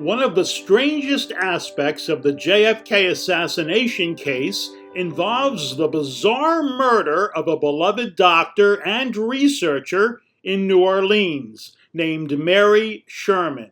One of the strangest aspects of the JFK assassination case involves the bizarre murder of a beloved doctor and researcher in New Orleans named Mary Sherman.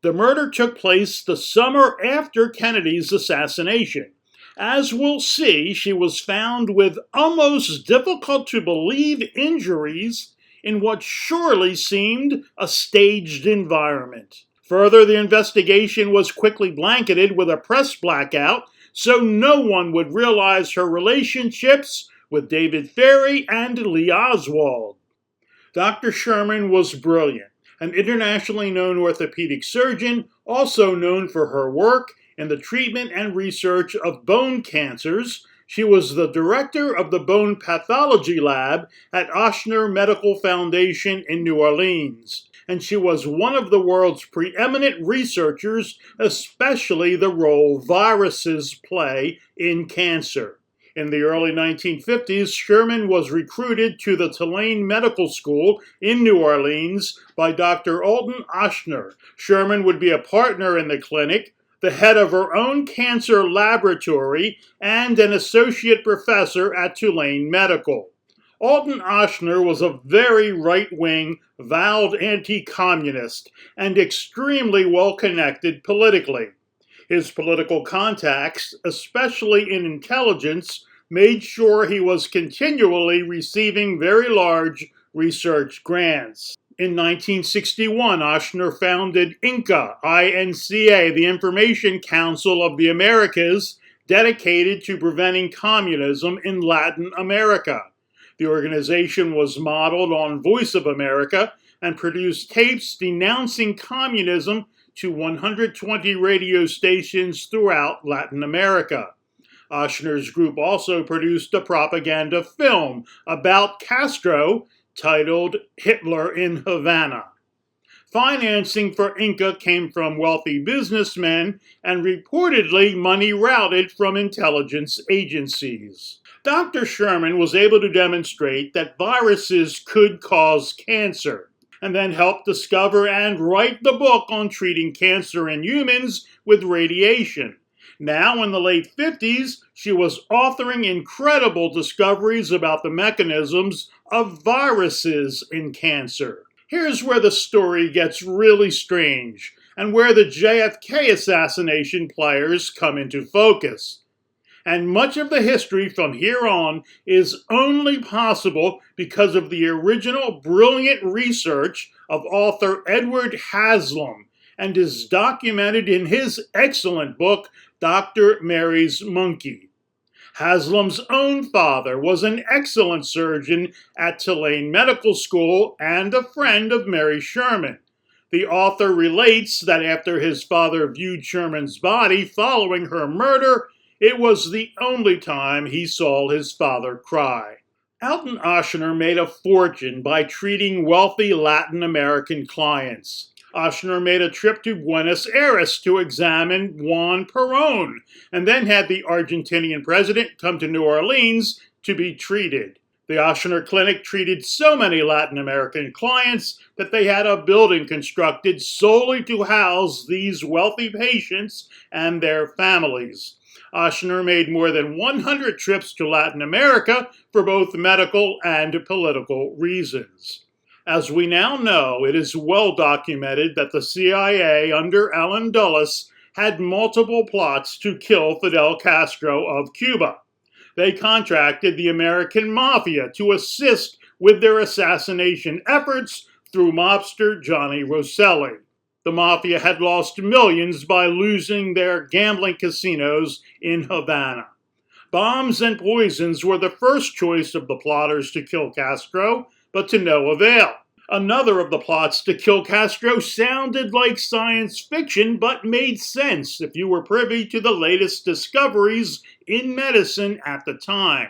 The murder took place the summer after Kennedy's assassination. As we'll see, she was found with almost difficult to believe injuries in what surely seemed a staged environment. Further, the investigation was quickly blanketed with a press blackout, so no one would realize her relationships with David Ferrie and Lee Oswald. Dr. Sherman was brilliant, an internationally known orthopedic surgeon, also known for her work in the treatment and research of bone cancers. She was the director of the bone pathology lab at Ochsner Medical Foundation in New Orleans, and she was one of the world's preeminent researchers, especially the role viruses play in cancer. In the early 1950s, Sherman was recruited to the Tulane Medical School in New Orleans by Dr. Alton Ochsner. Sherman would be a partner in the clinic, the head of her own cancer laboratory, and an associate professor at Tulane Medical. Alton Ochsner was a very right-wing, vowed anti-communist, and extremely well-connected politically. His political contacts, especially in intelligence, made sure he was continually receiving very large research grants. In 1961, Ochsner founded INCA, I-N-C-A, the Information Council of the Americas, dedicated to preventing communism in Latin America. The organization was modeled on Voice of America and produced tapes denouncing communism to 120 radio stations throughout Latin America. Ochsner's group also produced a propaganda film about Castro titled Hitler in Havana. Financing for INCA came from wealthy businessmen and reportedly money routed from intelligence agencies. Dr. Sherman was able to demonstrate that viruses could cause cancer, and then helped discover and write the book on treating cancer in humans with radiation. Now, in the late 50s, she was authoring incredible discoveries about the mechanisms of viruses in cancer. Here's where the story gets really strange, and where the JFK assassination players come into focus. And much of the history from here on is only possible because of the original brilliant research of author Edward Haslam, and is documented in his excellent book, Dr. Mary's Monkey. Haslam's own father was an excellent surgeon at Tulane Medical School and a friend of Mary Sherman. The author relates that after his father viewed Sherman's body following her murder, it was the only time he saw his father cry. Alton Ochsner made a fortune by treating wealthy Latin American clients. Ochsner made a trip to Buenos Aires to examine Juan Perón, and then had the Argentinian president come to New Orleans to be treated. The Ochsner Clinic treated so many Latin American clients that they had a building constructed solely to house these wealthy patients and their families. Ochsner made more than 100 trips to Latin America for both medical and political reasons. As we now know, it is well documented that the CIA under Allen Dulles had multiple plots to kill Fidel Castro of Cuba. They contracted the American Mafia to assist with their assassination efforts through mobster Johnny Rosselli. The Mafia had lost millions by losing their gambling casinos in Havana. Bombs and poisons were the first choice of the plotters to kill Castro, but to no avail. Another of the plots to kill Castro sounded like science fiction, but made sense if you were privy to the latest discoveries in medicine at the time.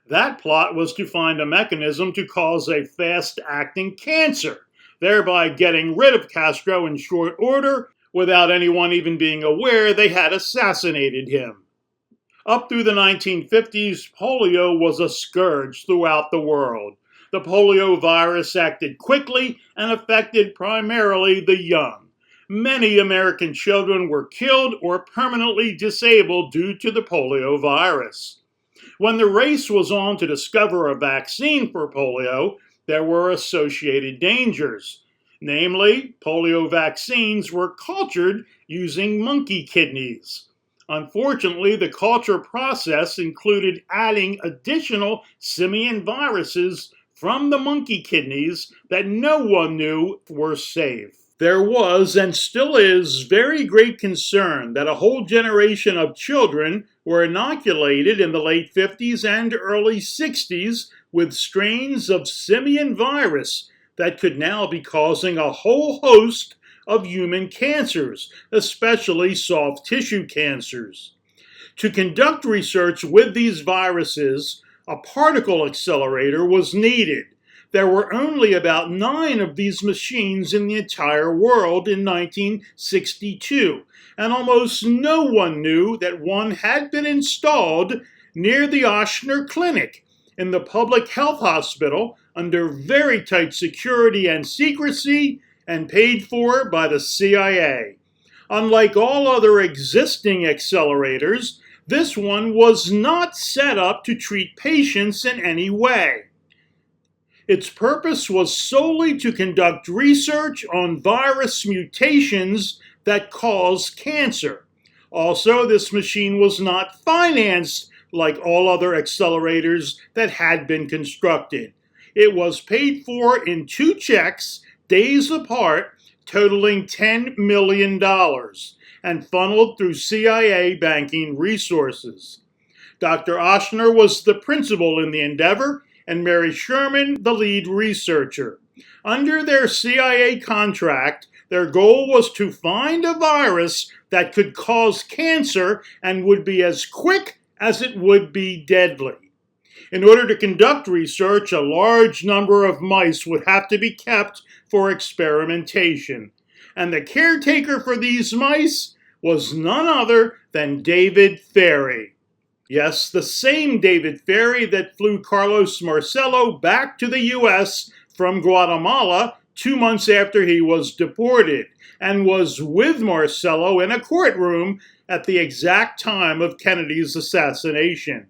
That plot was to find a mechanism to cause a fast-acting cancer, thereby getting rid of Castro in short order without anyone even being aware they had assassinated him. Up through the 1950s, polio was a scourge throughout the world. The polio virus acted quickly and affected primarily the young. Many American children were killed or permanently disabled due to the polio virus. When the race was on to discover a vaccine for polio, there were associated dangers. Namely, polio vaccines were cultured using monkey kidneys. Unfortunately, the culture process included adding additional simian viruses from the monkey kidneys that no one knew were safe. There was and still is very great concern that a whole generation of children were inoculated in the late 50s and early 60s with strains of simian virus that could now be causing a whole host of human cancers, especially soft tissue cancers. To conduct research with these viruses, a particle accelerator was needed. There were only about 9 of these machines in the entire world in 1962, and almost no one knew that one had been installed near the Ochsner Clinic in the public health hospital under very tight security and secrecy and paid for by the CIA. Unlike all other existing accelerators, this one was not set up to treat patients in any way. Its purpose was solely to conduct research on virus mutations that cause cancer. Also, this machine was not financed like all other accelerators that had been constructed. It was paid for in 2 checks, days apart, totaling $10 million, and funneled through CIA banking resources. Dr. Ochsner was the principal in the endeavor, and Mary Sherman the lead researcher. Under their CIA contract, their goal was to find a virus that could cause cancer and would be as quick as it would be deadly. In order to conduct research, a large number of mice would have to be kept for experimentation. And the caretaker for these mice was none other than David Ferrie. Yes, the same David Ferrie that flew Carlos Marcello back to the U.S. from Guatemala 2 months after he was deported, and was with Marcello in a courtroom at the exact time of Kennedy's assassination.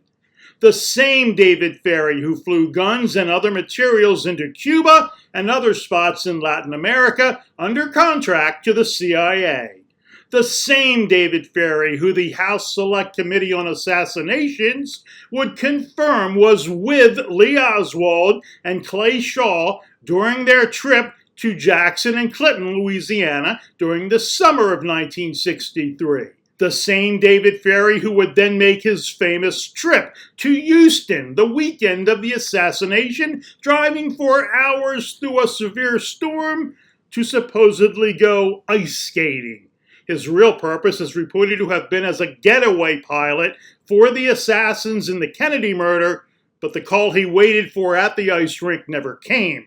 The same David Ferrie who flew guns and other materials into Cuba and other spots in Latin America under contract to the CIA. The same David Ferrie who the House Select Committee on Assassinations would confirm was with Lee Oswald and Clay Shaw during their trip to Jackson and Clinton, Louisiana during the summer of 1963. The same David Ferrie who would then make his famous trip to Houston the weekend of the assassination, driving for hours through a severe storm to supposedly go ice skating. His real purpose is reported to have been as a getaway pilot for the assassins in the Kennedy murder, but the call he waited for at the ice rink never came.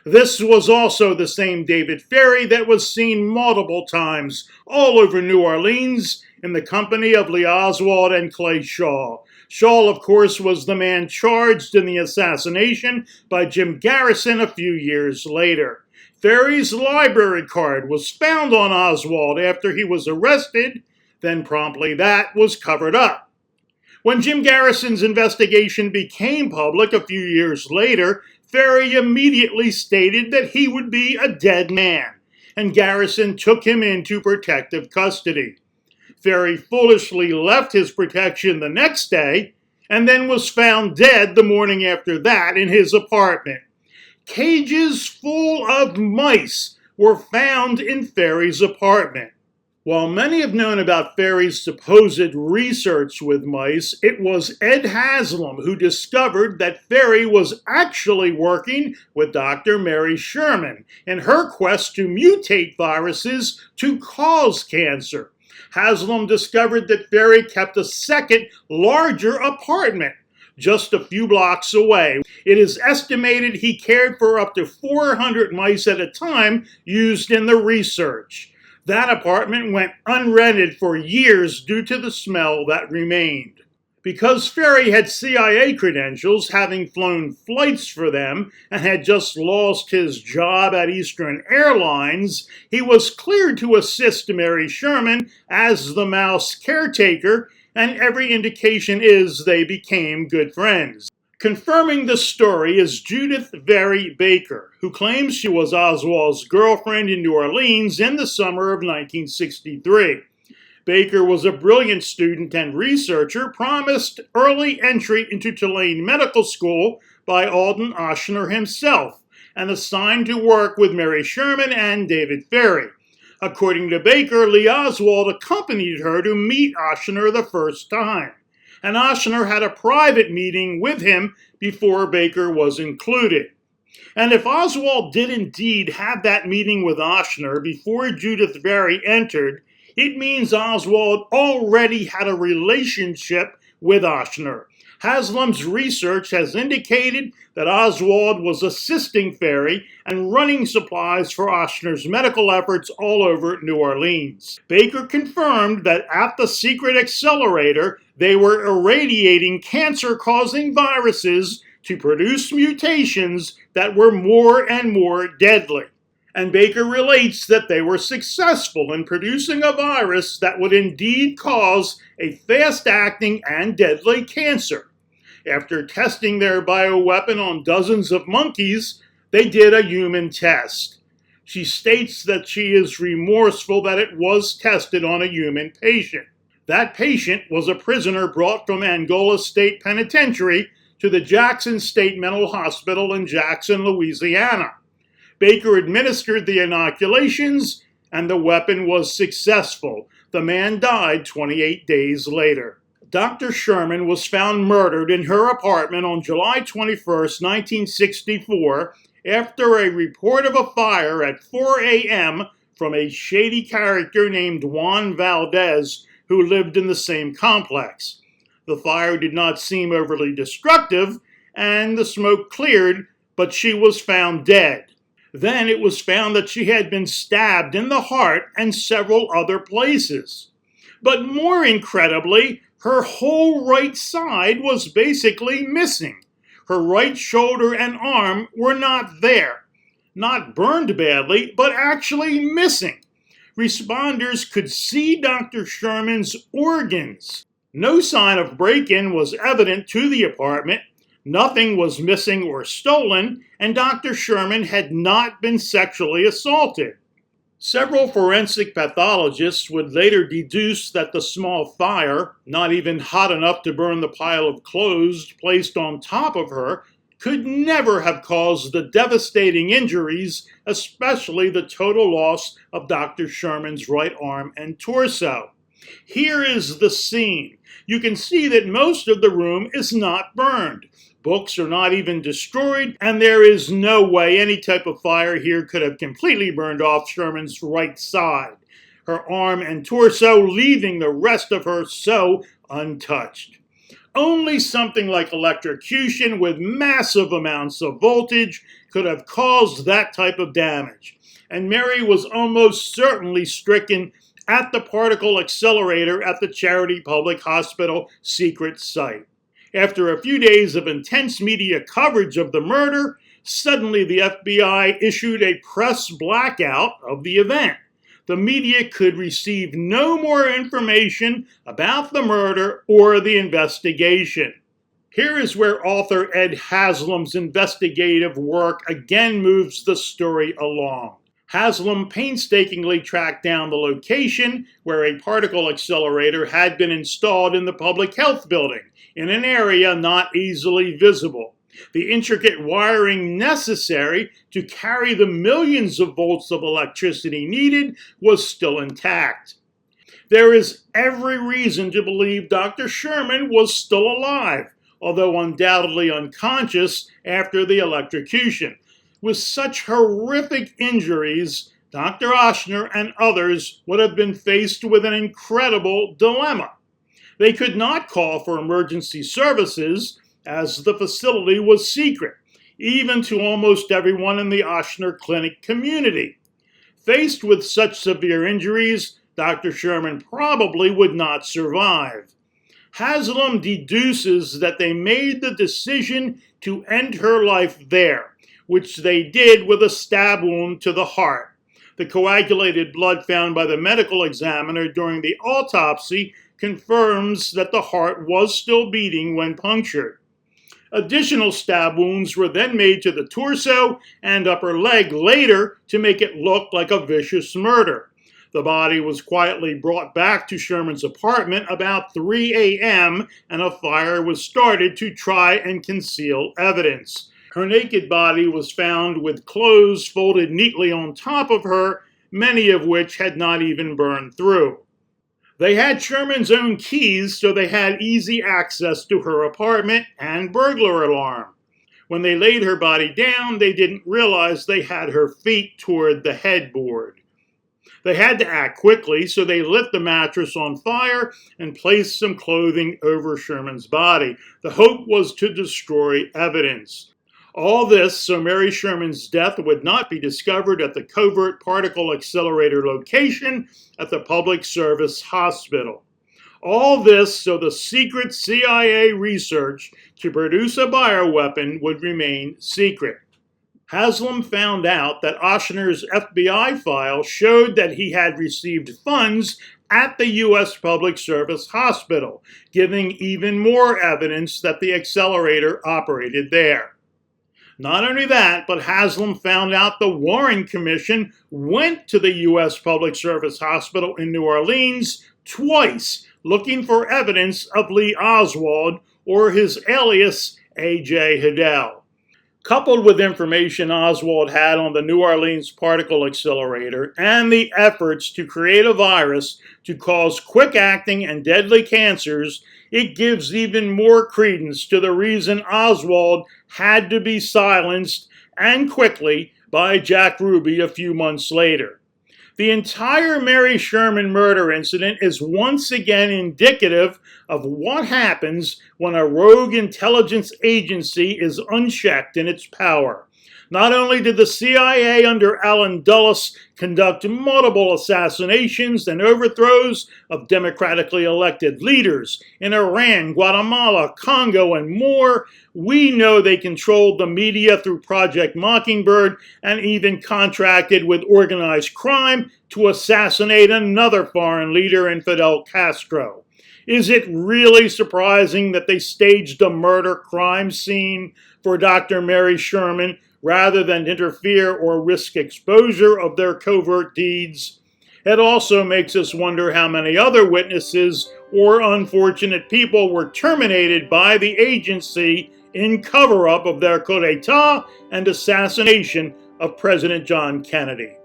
This was also the same David Ferrie that was seen multiple times all over New Orleans in the company of Lee Oswald and Clay Shaw. Shaw, of course, was the man charged in the assassination by Jim Garrison a few years later. Ferrie's library card was found on Oswald after he was arrested, then promptly that was covered up. When Jim Garrison's investigation became public a few years later, Ferrie immediately stated that he would be a dead man, and Garrison took him into protective custody. Ferrie foolishly left his protection the next day, and then was found dead the morning after that in his apartment. Cages full of mice were found in Ferrie's apartment. While many have known about Ferrie's supposed research with mice, it was Ed Haslam who discovered that Ferrie was actually working with Dr. Mary Sherman in her quest to mutate viruses to cause cancer. Haslam discovered that Ferrie kept a second, larger apartment just a few blocks away. It is estimated he cared for up to 400 mice at a time used in the research. That apartment went unrented for years due to the smell that remained. Because Ferrie had CIA credentials, having flown flights for them, and had just lost his job at Eastern Airlines, he was cleared to assist Mary Sherman as the mouse caretaker, and every indication is they became good friends. Confirming the story is Judith Ferrie Baker, who claims she was Oswald's girlfriend in New Orleans in the summer of 1963. Baker was a brilliant student and researcher, promised early entry into Tulane Medical School by Alton Ochsner himself, and assigned to work with Mary Sherman and David Ferrie. According to Baker, Lee Oswald accompanied her to meet Ochsner the first time, and Ochsner had a private meeting with him before Baker was included. And if Oswald did indeed have that meeting with Ochsner before Judith Ferrie entered, it means Oswald already had a relationship with Ochsner. Haslam's research has indicated that Oswald was assisting Ferrie and running supplies for Ochsner's medical efforts all over New Orleans. Baker confirmed that at the secret accelerator, they were irradiating cancer-causing viruses to produce mutations that were more and more deadly. And Baker relates that they were successful in producing a virus that would indeed cause a fast-acting and deadly cancer. After testing their bioweapon on dozens of monkeys, they did a human test. She states that she is remorseful that it was tested on a human patient. That patient was a prisoner brought from Angola State Penitentiary to the Jackson State Mental Hospital in Jackson, Louisiana. Baker administered the inoculations, and the weapon was successful. The man died 28 days later. Dr. Sherman was found murdered in her apartment on July 21, 1964, after a report of a fire at 4 a.m. from a shady character named Juan Valdez, who lived in the same complex. The fire did not seem overly destructive, and the smoke cleared, but she was found dead. Then it was found that she had been stabbed in the heart and several other places. But more incredibly, her whole right side was basically missing. Her right shoulder and arm were not there. Not burned badly, but actually missing. Responders could see Dr. Sherman's organs. No sign of break-in was evident to the apartment. Nothing was missing or stolen, and Dr. Sherman had not been sexually assaulted. Several forensic pathologists would later deduce that the small fire, not even hot enough to burn the pile of clothes placed on top of her, could never have caused the devastating injuries, especially the total loss of Dr. Sherman's right arm and torso. Here is the scene. You can see that most of the room is not burned. Books are not even destroyed, and there is no way any type of fire here could have completely burned off Sherman's right side, her arm and torso leaving the rest of her so untouched. Only something like electrocution with massive amounts of voltage could have caused that type of damage, and Mary was almost certainly stricken at the particle accelerator at the Charity Public Hospital secret site. After a few days of intense media coverage of the murder, suddenly the FBI issued a press blackout of the event. The media could receive no more information about the murder or the investigation. Here is where author Ed Haslam's investigative work again moves the story along. Haslam painstakingly tracked down the location where a particle accelerator had been installed in the public health building, in an area not easily visible. The intricate wiring necessary to carry the millions of volts of electricity needed was still intact. There is every reason to believe Dr. Sherman was still alive, although undoubtedly unconscious after the electrocution. With such horrific injuries, Dr. Ochsner and others would have been faced with an incredible dilemma. They could not call for emergency services, as the facility was secret, even to almost everyone in the Ochsner Clinic community. Faced with such severe injuries, Dr. Sherman probably would not survive. Haslam deduces that they made the decision to end her life there, which they did with a stab wound to the heart. The coagulated blood found by the medical examiner during the autopsy confirms that the heart was still beating when punctured. Additional stab wounds were then made to the torso and upper leg later to make it look like a vicious murder. The body was quietly brought back to Sherman's apartment about 3 a.m. and a fire was started to try and conceal evidence. Her naked body was found with clothes folded neatly on top of her, many of which had not even burned through. They had Sherman's own keys, so they had easy access to her apartment and burglar alarm. When they laid her body down, they didn't realize they had her feet toward the headboard. They had to act quickly, so they lit the mattress on fire and placed some clothing over Sherman's body. The hope was to destroy evidence. All this so Mary Sherman's death would not be discovered at the covert particle accelerator location at the Public Service Hospital. All this so the secret CIA research to produce a bioweapon would remain secret. Haslam found out that Ochsner's FBI file showed that he had received funds at the U.S. Public Service Hospital, giving even more evidence that the accelerator operated there. Not only that, but Haslam found out the Warren Commission went to the U.S. Public Service Hospital in New Orleans twice, looking for evidence of Lee Oswald or his alias A.J. Hidell. Coupled with information Oswald had on the New Orleans particle accelerator and the efforts to create a virus to cause quick-acting and deadly cancers, it gives even more credence to the reason Oswald had to be silenced, and quickly, by Jack Ruby a few months later. The entire Mary Sherman murder incident is once again indicative of what happens when a rogue intelligence agency is unchecked in its power. Not only did the CIA under Allen Dulles conduct multiple assassinations and overthrows of democratically elected leaders in Iran, Guatemala, Congo, and more, we know they controlled the media through Project Mockingbird and even contracted with organized crime to assassinate another foreign leader in Fidel Castro. Is it really surprising that they staged a murder crime scene for Dr. Mary Sherman rather than interfere or risk exposure of their covert deeds? It also makes us wonder how many other witnesses or unfortunate people were terminated by the agency in cover-up of their coup d'etat and assassination of President John Kennedy.